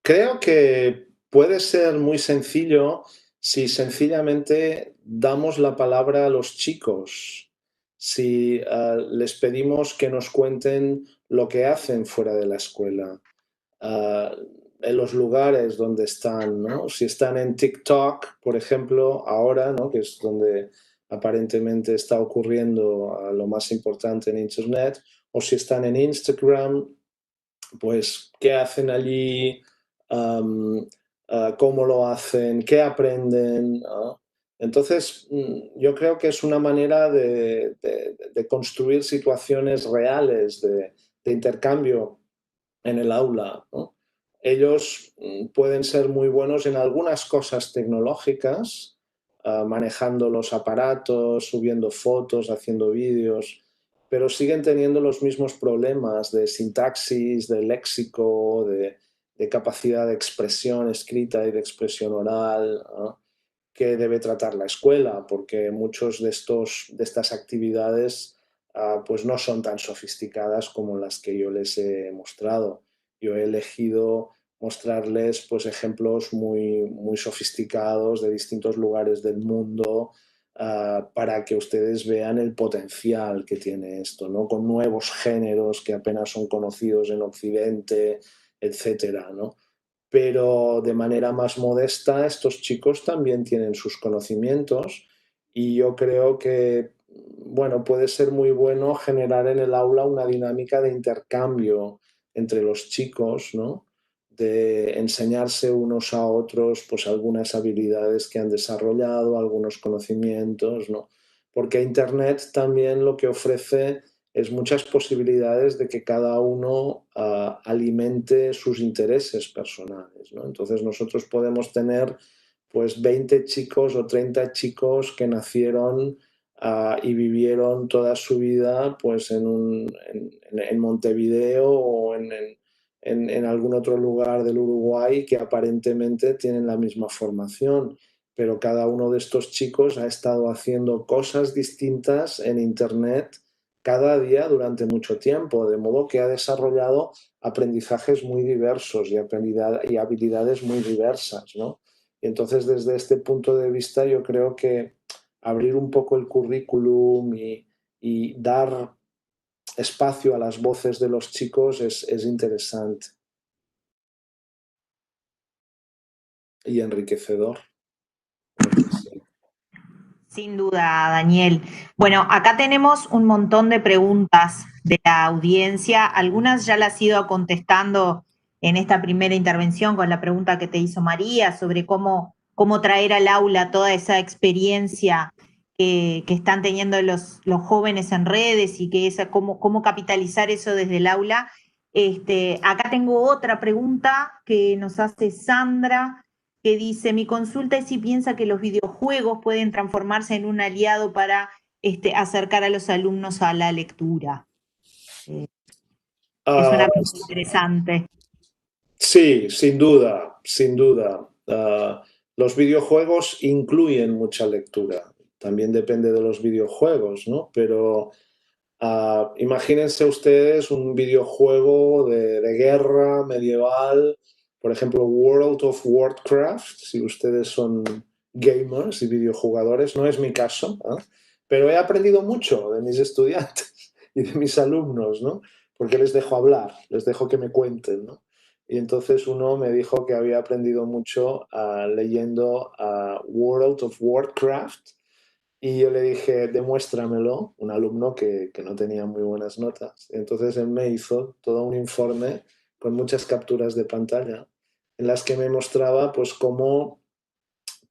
Creo que puede ser muy sencillo si sencillamente damos la palabra a los chicos, si les pedimos que nos cuenten lo que hacen fuera de la escuela, ah, en los lugares donde están, ¿no? Si están en TikTok, por ejemplo, ahora, ¿no? Que es donde aparentemente está ocurriendo lo más importante en Internet, o si están en Instagram, pues qué hacen allí, um, cómo lo hacen, qué aprenden, ¿no? Entonces, yo creo que es una manera de construir situaciones reales de intercambio en el aula, ¿no? Ellos pueden ser muy buenos en algunas cosas tecnológicas, manejando los aparatos, subiendo fotos, haciendo vídeos, pero siguen teniendo los mismos problemas de sintaxis, de léxico, de capacidad de expresión escrita y de expresión oral, ¿no? Que debe tratar la escuela, porque muchos de estas actividades pues no son tan sofisticadas como las que yo les he mostrado. Yo he elegido mostrarles pues, ejemplos muy sofisticados de distintos lugares del mundo para que ustedes vean el potencial que tiene esto, ¿no? Con nuevos géneros que apenas son conocidos en Occidente, etcétera, ¿no? Pero de manera más modesta estos chicos también tienen sus conocimientos y yo creo que, bueno, puede ser muy bueno generar en el aula una dinámica de intercambio entre los chicos, ¿no? De enseñarse unos a otros pues algunas habilidades que han desarrollado, algunos conocimientos, ¿no? Porque Internet también lo que ofrece es muchas posibilidades de que cada uno alimente sus intereses personales, ¿no? Entonces nosotros podemos tener pues 20 chicos o 30 chicos que nacieron y vivieron toda su vida pues en Montevideo o en algún otro lugar del Uruguay que aparentemente tienen la misma formación, pero cada uno de estos chicos ha estado haciendo cosas distintas en Internet cada día durante mucho tiempo, de modo que ha desarrollado aprendizajes muy diversos y habilidades muy diversas, ¿no? Y entonces, desde este punto de vista, yo creo que abrir un poco el currículum y dar espacio a las voces de los chicos es interesante y enriquecedor. Sí. Sin duda, Daniel. Bueno, acá tenemos un montón de preguntas de la audiencia. Algunas ya las he ido contestando en esta primera intervención con la pregunta que te hizo María sobre cómo traer al aula toda esa experiencia que están teniendo los jóvenes en redes y cómo capitalizar eso desde el aula. Acá tengo otra pregunta que nos hace Sandra, que dice: mi consulta es si piensa que los videojuegos pueden transformarse en un aliado para acercar a los alumnos a la lectura. Es una pregunta interesante. Sí, sin duda, sin duda. Los videojuegos incluyen mucha lectura. También depende de los videojuegos, ¿no? Pero imagínense ustedes un videojuego de guerra medieval, por ejemplo, World of Warcraft, si ustedes son gamers y videojugadores, no es mi caso, ¿eh? Pero he aprendido mucho de mis estudiantes y de mis alumnos, ¿no? Porque les dejo hablar, les dejo que me cuenten, ¿no? Y entonces uno me dijo que había aprendido mucho leyendo World of Warcraft y yo le dije, demuéstramelo, un alumno que no tenía muy buenas notas. Entonces él me hizo todo un informe con muchas capturas de pantalla en las que me mostraba pues cómo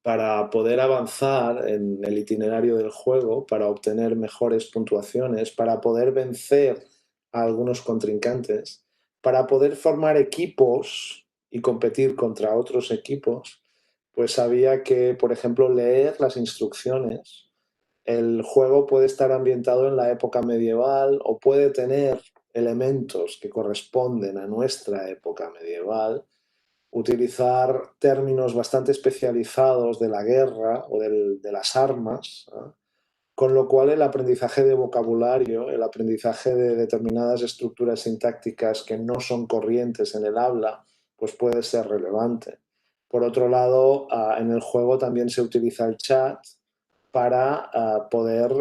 para poder avanzar en el itinerario del juego, para obtener mejores puntuaciones, para poder vencer a algunos contrincantes, para poder formar equipos y competir contra otros equipos, pues había que, por ejemplo, leer las instrucciones. El juego puede estar ambientado en la época medieval o puede tener elementos que corresponden a nuestra época medieval, utilizar términos bastante especializados de la guerra o de las armas, ¿no? con lo cual el aprendizaje de vocabulario, el aprendizaje de determinadas estructuras sintácticas que no son corrientes en el habla, pues puede ser relevante. Por otro lado, en el juego también se utiliza el chat para poder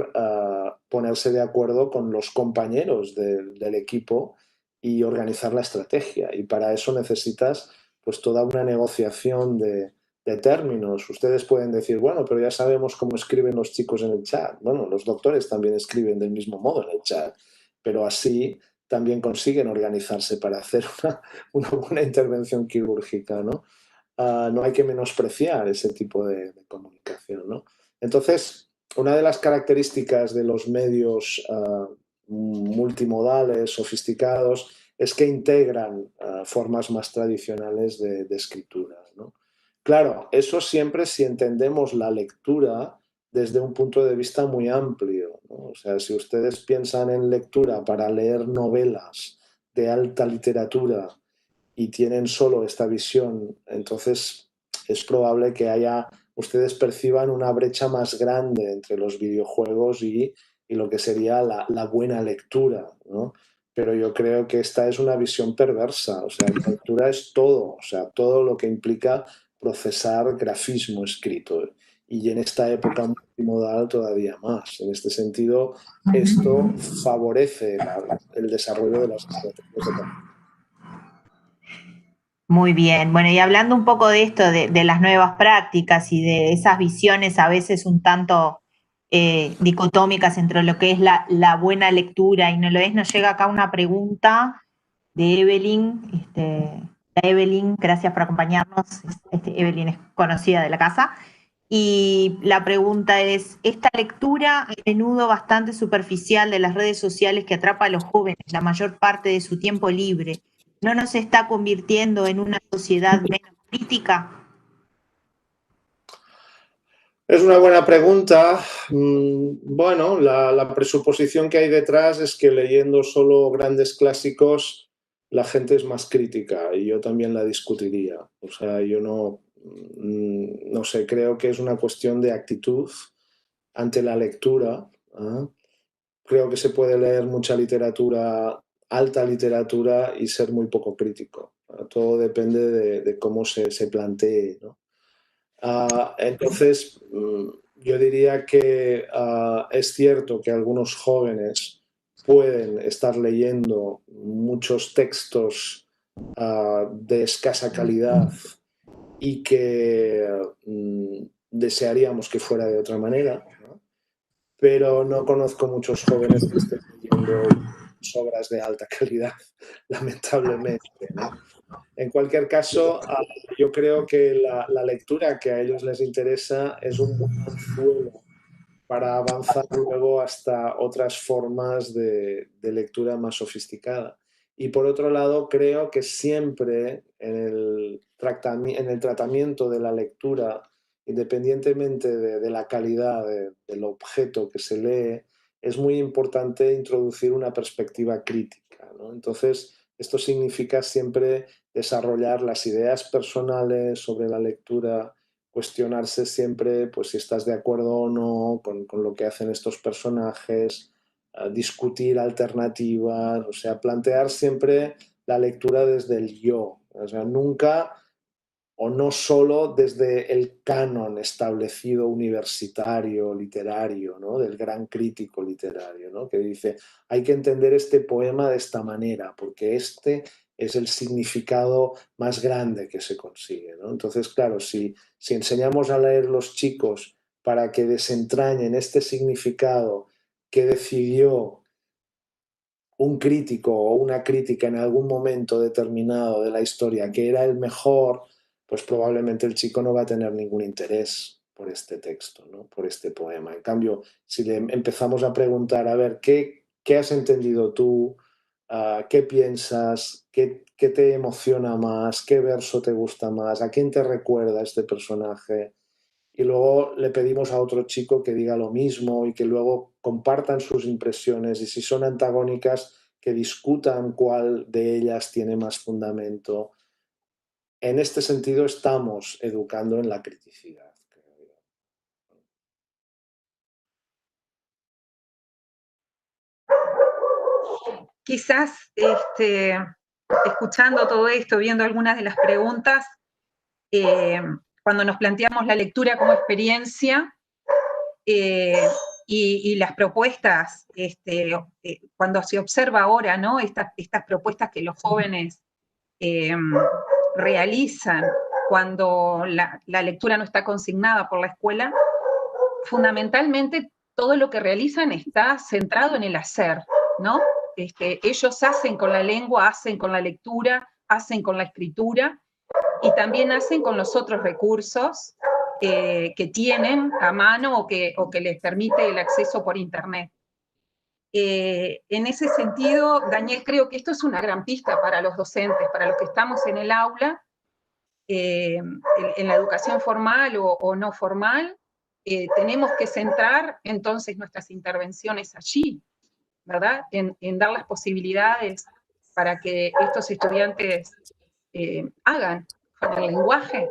ponerse de acuerdo con los compañeros del equipo y organizar la estrategia. Y para eso necesitas pues toda una negociación de términos. Ustedes pueden decir, bueno, pero ya sabemos cómo escriben los chicos en el chat. Bueno, los doctores también escriben del mismo modo en el chat, pero así también consiguen organizarse para hacer una buena intervención quirúrgica, ¿no? No hay que menospreciar ese tipo de comunicación, ¿no? Entonces, una de las características de los medios multimodales, sofisticados, es que integran formas más tradicionales de escritura, ¿no? Claro, eso siempre si entendemos la lectura desde un punto de vista muy amplio, ¿no? O sea, si ustedes piensan en lectura para leer novelas de alta literatura y tienen solo esta visión, entonces es probable que ustedes perciban una brecha más grande entre los videojuegos y lo que sería la buena lectura, ¿no? Pero yo creo que esta es una visión perversa, o sea, la lectura es todo, o sea, todo lo que implica procesar grafismo escrito. Y en esta época multimodal todavía más. En este sentido, esto favorece el desarrollo de las estrategias de comunicación. Muy bien, bueno, y hablando un poco de esto, de las nuevas prácticas y de esas visiones a veces un tanto dicotómicas entre lo que es la buena lectura y no lo es, nos llega acá una pregunta de Evelyn. Evelyn, gracias por acompañarnos. Evelyn es conocida de la casa. Y la pregunta es, esta lectura a menudo bastante superficial de las redes sociales que atrapa a los jóvenes la mayor parte de su tiempo libre, ¿no nos está convirtiendo en una sociedad menos crítica? Es una buena pregunta. Bueno, la presuposición que hay detrás es que leyendo solo grandes clásicos la gente es más crítica y yo también la discutiría. O sea, yo no sé, creo que es una cuestión de actitud ante la lectura. Creo que se puede leer mucha literatura, alta literatura y ser muy poco crítico. Todo depende de cómo se plantee, ¿no? Entonces, yo diría que es cierto que algunos jóvenes pueden estar leyendo muchos textos de escasa calidad y que desearíamos que fuera de otra manera, ¿no? Pero no conozco muchos jóvenes que estén leyendo obras de alta calidad, lamentablemente, ¿no? En cualquier caso, yo creo que la lectura que a ellos les interesa es un buen anzuelo para avanzar luego hasta otras formas de lectura más sofisticada. Y por otro lado, creo que siempre en el tratamiento de la lectura, independientemente de la calidad del objeto que se lee, es muy importante introducir una perspectiva crítica, ¿no? Entonces, esto significa siempre desarrollar las ideas personales sobre la lectura, cuestionarse siempre pues, si estás de acuerdo o no con lo que hacen estos personajes, discutir alternativas, o sea, plantear siempre la lectura desde el yo, o sea, nunca o no solo desde el canon establecido universitario, literario, ¿no? Del gran crítico literario, ¿no? Que dice, hay que entender este poema de esta manera, porque este es el significado más grande que se consigue, ¿no? Entonces, claro, si enseñamos a leer los chicos para que desentrañen este significado que decidió un crítico o una crítica en algún momento determinado de la historia que era el mejor, pues probablemente el chico no va a tener ningún interés por este texto, ¿no? Por este poema. En cambio, si le empezamos a preguntar, a ver, ¿qué has entendido tú? ¿Qué piensas? ¿Qué te emociona más? ¿Qué verso te gusta más? ¿A quién te recuerda este personaje? Y luego le pedimos a otro chico que diga lo mismo y que luego compartan sus impresiones y si son antagónicas, que discutan cuál de ellas tiene más fundamento. En este sentido estamos educando en la criticidad. quizás escuchando todo esto, viendo algunas de las preguntas, cuando nos planteamos la lectura como experiencia y las propuestas, cuando se observa ahora, ¿no? Estas propuestas que los jóvenes realizan cuando la lectura no está consignada por la escuela, fundamentalmente todo lo que realizan está centrado en el hacer, ¿no? Ellos hacen con la lengua, hacen con la lectura, hacen con la escritura y también hacen con los otros recursos que tienen a mano o que les permite el acceso por Internet. En ese sentido, Daniel, creo que esto es una gran pista para los docentes, para los que estamos en el aula, en la educación formal o no formal. Tenemos que centrar entonces nuestras intervenciones allí, ¿verdad? En dar las posibilidades para que estos estudiantes hagan con el lenguaje.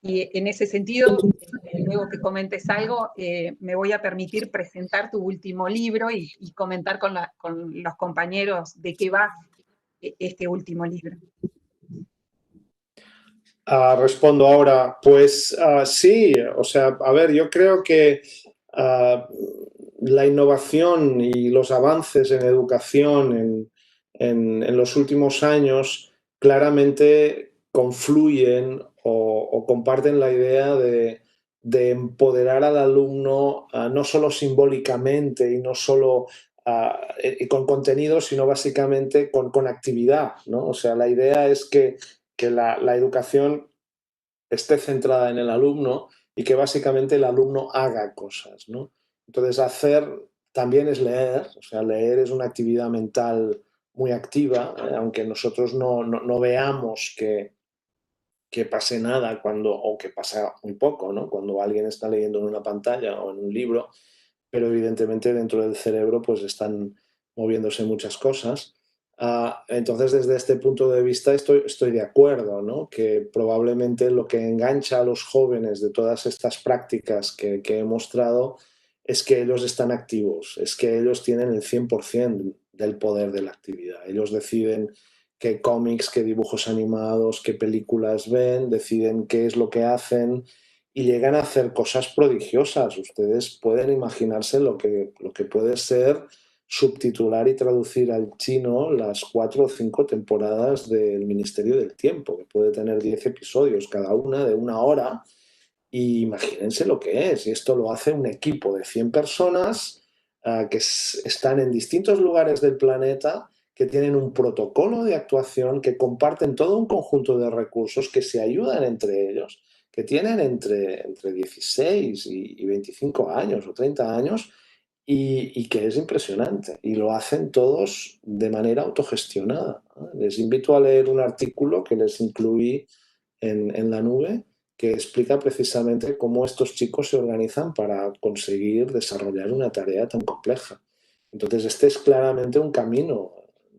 Y en ese sentido, luego que comentes algo, me voy a permitir presentar tu último libro y comentar con los compañeros de qué va este último libro. Respondo ahora. Pues sí, o sea, a ver, yo creo que la innovación y los avances en educación en los últimos años claramente confluyen o comparten la idea de empoderar al alumno no solo simbólicamente y no solo con contenido, sino básicamente con actividad, ¿no? O sea, la idea es que la educación esté centrada en el alumno y que básicamente el alumno haga cosas, ¿no? Entonces, hacer también es leer, o sea, leer es una actividad mental muy activa, aunque nosotros no veamos que pase nada o que pasa muy poco, ¿no? Cuando alguien está leyendo en una pantalla o en un libro, pero evidentemente dentro del cerebro pues están moviéndose muchas cosas. Entonces, desde este punto de vista estoy de acuerdo, ¿no? Que probablemente lo que engancha a los jóvenes de todas estas prácticas que he mostrado es que ellos están activos, es que ellos tienen el 100% del poder de la actividad. Ellos deciden qué cómics, qué dibujos animados, qué películas ven, deciden qué es lo que hacen y llegan a hacer cosas prodigiosas. Ustedes pueden imaginarse lo que puede ser subtitular y traducir al chino las 4 o 5 temporadas del Ministerio del Tiempo, que puede tener 10 episodios cada una de 1 hora. Y imagínense lo que es. Y esto lo hace un equipo de 100 personas que están en distintos lugares del planeta, que tienen un protocolo de actuación, que comparten todo un conjunto de recursos, que se ayudan entre ellos, que tienen entre 16 y 25 años o 30 años, y que es impresionante. Y lo hacen todos de manera autogestionada. Les invito a leer un artículo que les incluí en la nube, que explica precisamente cómo estos chicos se organizan para conseguir desarrollar una tarea tan compleja. Entonces, este es claramente un camino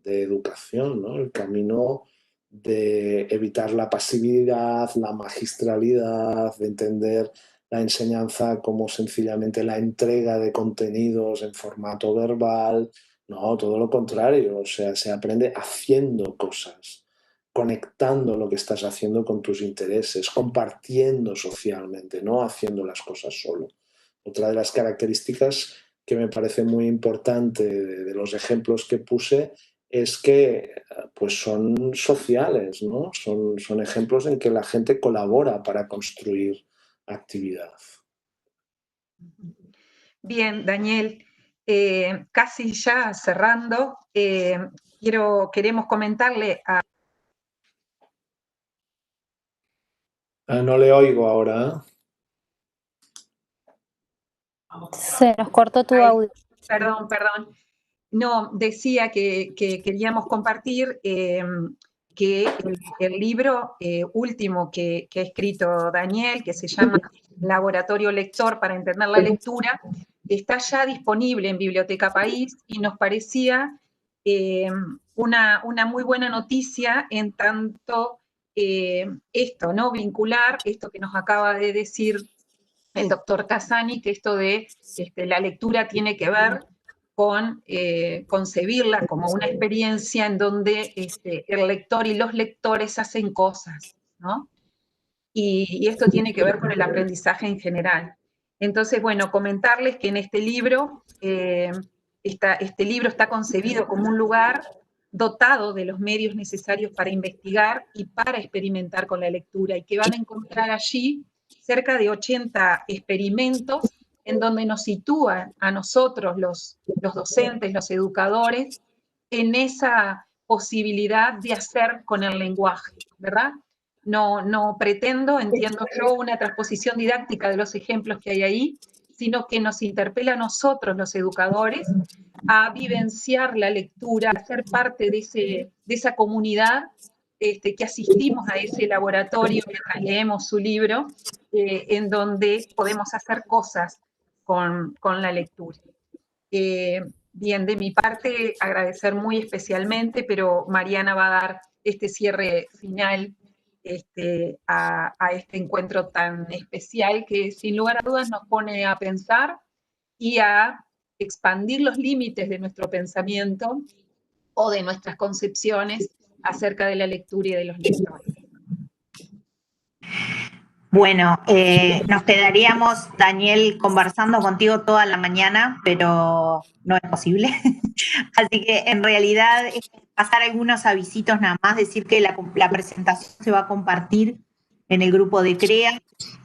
de educación, ¿no? El camino de evitar la pasividad, la magistralidad, de entender la enseñanza como sencillamente la entrega de contenidos en formato verbal. No, todo lo contrario, o sea, se aprende haciendo cosas, conectando lo que estás haciendo con tus intereses, compartiendo socialmente, no haciendo las cosas solo. Otra de las características que me parece muy importante de los ejemplos que puse es que pues son sociales, ¿no? Son ejemplos en que la gente colabora para construir actividad. Bien, Daniel, casi ya cerrando, queremos comentarle a... No le oigo ahora. Se nos cortó tu audio. Perdón. No, decía que queríamos compartir que el libro último que ha escrito Daniel, que se llama Laboratorio Lector para entender la lectura, está ya disponible en Biblioteca País y nos parecía una muy buena noticia en tanto esto, ¿no? Vincular esto que nos acaba de decir el doctor Casani, que esto de la lectura tiene que ver con concebirla como una experiencia en donde el lector y los lectores hacen cosas, ¿no? Y esto tiene que ver con el aprendizaje en general. Entonces, bueno, comentarles que en este libro, este libro está concebido como un lugar dotado de los medios necesarios para investigar y para experimentar con la lectura, y que van a encontrar allí cerca de 80 experimentos en donde nos sitúan a nosotros, los docentes, los educadores, en esa posibilidad de hacer con el lenguaje, ¿verdad? No pretendo, entiendo yo, una transposición didáctica de los ejemplos que hay ahí, sino que nos interpela a nosotros, los educadores, a vivenciar la lectura, a ser parte de esa comunidad que asistimos a ese laboratorio mientras leemos su libro, en donde podemos hacer cosas con la lectura. Bien, de mi parte, agradecer muy especialmente, pero Mariana va a dar este cierre final a este encuentro tan especial que sin lugar a dudas nos pone a pensar y a expandir los límites de nuestro pensamiento o de nuestras concepciones acerca de la lectura y de los lectores. Bueno, nos quedaríamos, Daniel, conversando contigo toda la mañana, pero no es posible. Así que en realidad pasar algunos avisitos nada más, decir que la presentación se va a compartir en el grupo de CREA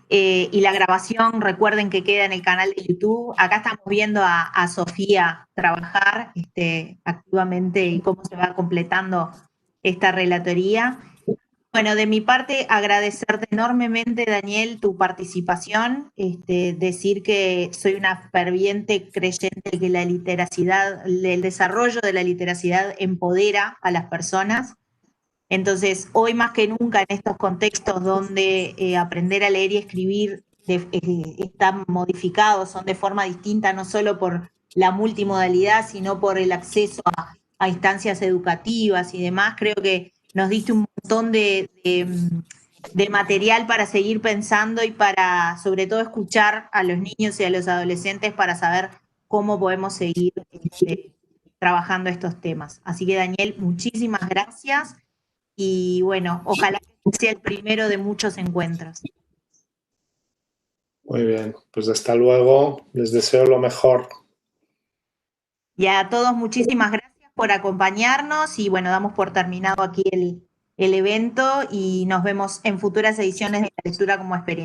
y la grabación, recuerden que queda en el canal de YouTube. Acá estamos viendo a Sofía trabajar activamente y cómo se va completando esta relatoría. Bueno, de mi parte, agradecerte enormemente, Daniel, tu participación, decir que soy una ferviente creyente de que la literacidad, el desarrollo de la literacidad empodera a las personas. Entonces, hoy más que nunca en estos contextos donde aprender a leer y escribir están modificados, son de forma distinta, no solo por la multimodalidad, sino por el acceso a instancias educativas y demás, creo que nos diste un montón de material para seguir pensando y para, sobre todo, escuchar a los niños y a los adolescentes para saber cómo podemos seguir trabajando estos temas. Así que, Daniel, muchísimas gracias y, bueno, ojalá que sea el primero de muchos encuentros. Muy bien, pues hasta luego, les deseo lo mejor. Y a todos, muchísimas gracias por acompañarnos y, bueno, damos por terminado aquí el evento y nos vemos en futuras ediciones de La Lectura como Experiencia.